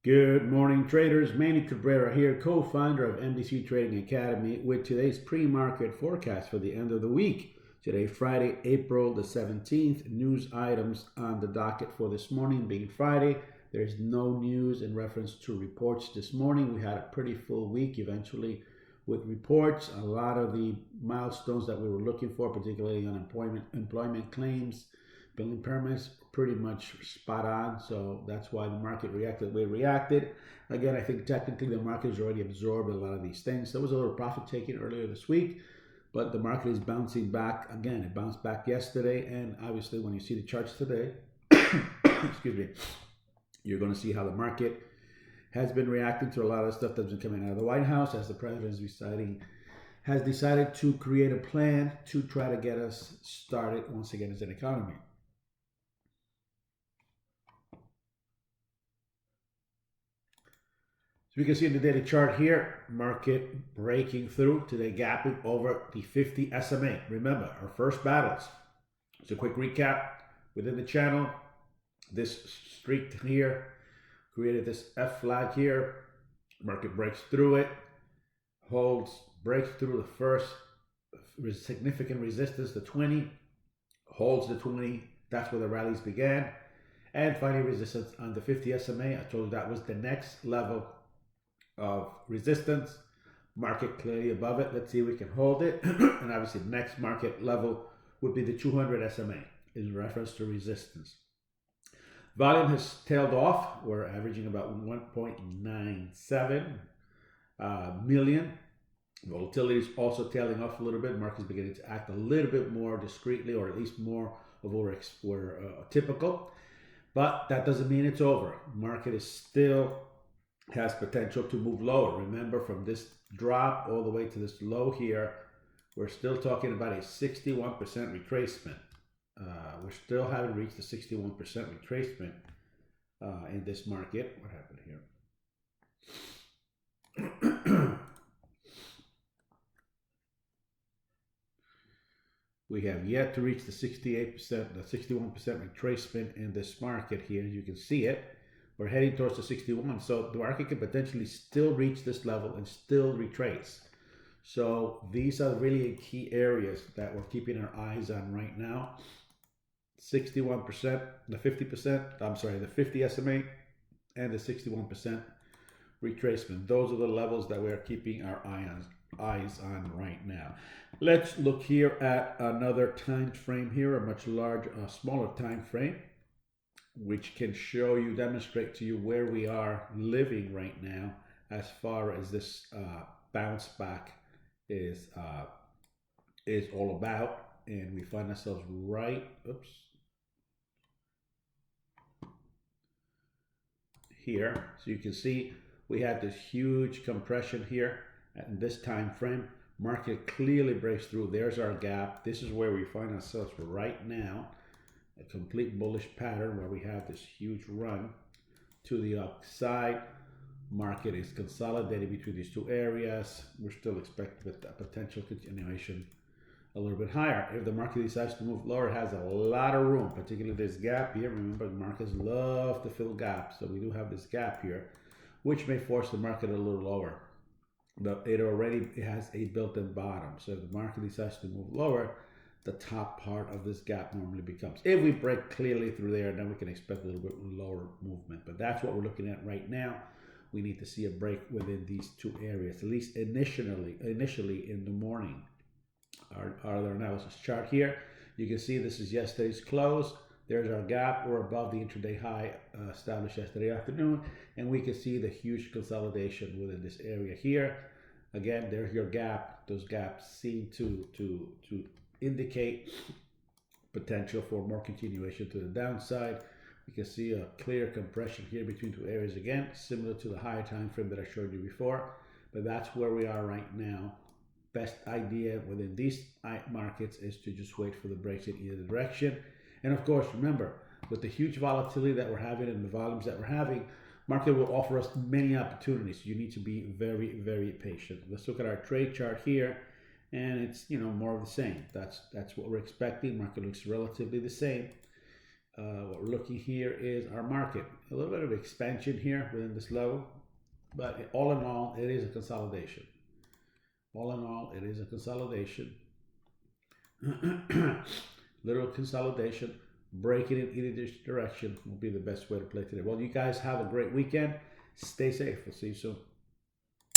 Good morning, traders. Manny Cabrera here, co founder of MDC Trading Academy, with today's pre market forecast for the end of the week. Today, Friday, April the 17th. News items on the docket for this morning being Friday. There's no news in reference to reports this morning. We had a pretty full week eventually with reports. A lot of the milestones that we were looking for, particularly on employment claims, building permits, pretty much spot on. So that's why the market reacted the way it reacted. Again, I think technically the market has already absorbed a lot of these things. There was a little profit taking earlier this week, but the market is bouncing back again. It bounced back yesterday, and obviously when you see the charts today, excuse me, you're going to see how the market has been reacting to a lot of stuff that's been coming out of the White House as the president has decided to create a plan to try to get us started once again as an economy. So we can see in the daily chart here, market breaking through today, gapping over the 50 SMA. Remember, our first battles. It's a quick recap within the channel. This streak here created this F flag here. Market breaks through it, holds, breaks through the first significant resistance, the 20, holds the 20. That's where the rallies began. And finally, resistance on the 50 SMA. I told you that was the next level of resistance. Market clearly above it. Let's see if we can hold it. And obviously, the next market level would be the 200 SMA in reference to resistance. Volume has tailed off. We're averaging about 1.97 million. Volatility is also tailing off a little bit. Market is beginning to act a little bit more discreetly, or at least more of what we're typical. But that doesn't mean it's over. Market is still has potential to move lower. Remember, from this drop all the way to this low here, we're still talking about a 61% retracement. We still haven't reached the 61% retracement in this market. What happened here? We have yet to reach the 68%, the 61% retracement in this market here. You can see it. We're heading towards the 61. So the market could potentially still reach this level and still retrace. So these are really key areas that we're keeping our eyes on right now. 61%, the 50%, I'm sorry, the 50 SMA and the 61% retracement. Those are the levels that we're keeping our eyes on right now. Let's look here at another time frame here, a much larger, smaller time frame, which can show you, demonstrate to you where we are living right now as far as this bounce back is all about. And we find ourselves right, here. So you can see we had this huge compression here at this time frame. Market clearly breaks through. There's our gap. This is where we find ourselves right now. A complete bullish pattern where we have this huge run to the upside. Market is consolidating between these two areas. We're still expecting a potential continuation a little bit higher. If the market decides to move lower, it has a lot of room, particularly this gap here. Remember, the markets love to fill gaps. So we do have this gap here, which may force the market a little lower. But it already has a built-in bottom. So if the market decides to move lower, the top part of this gap normally becomes. If we break clearly through there, then we can expect a little bit lower movement. But that's what we're looking at right now. We need to see a break within these two areas, at least initially in the morning. Our other analysis chart here, you can see this is yesterday's close. There's our gap. We're above the intraday high established yesterday afternoon, and we can see the huge consolidation within this area here. Again, there's your gap. Those gaps seem to indicate potential for more continuation to the downside. You can see a clear compression here between two areas again, similar to the higher time frame that I showed you before. But that's where we are right now. Best idea within these markets is to just wait for the breaks in either direction. And of course, remember, with the huge volatility that we're having and the volumes that we're having, market will offer us many opportunities. You need to be very, very patient. Let's look at our trade chart here, and it's more of the same. That's what we're expecting. Market looks relatively the same. What we're looking here is our market. A little bit of expansion here within this level, but all in all, it is a consolidation. All in all, it is a consolidation. Little consolidation. Breaking in either direction will be the best way to play today. Well, you guys have a great weekend. Stay safe. We'll see you soon.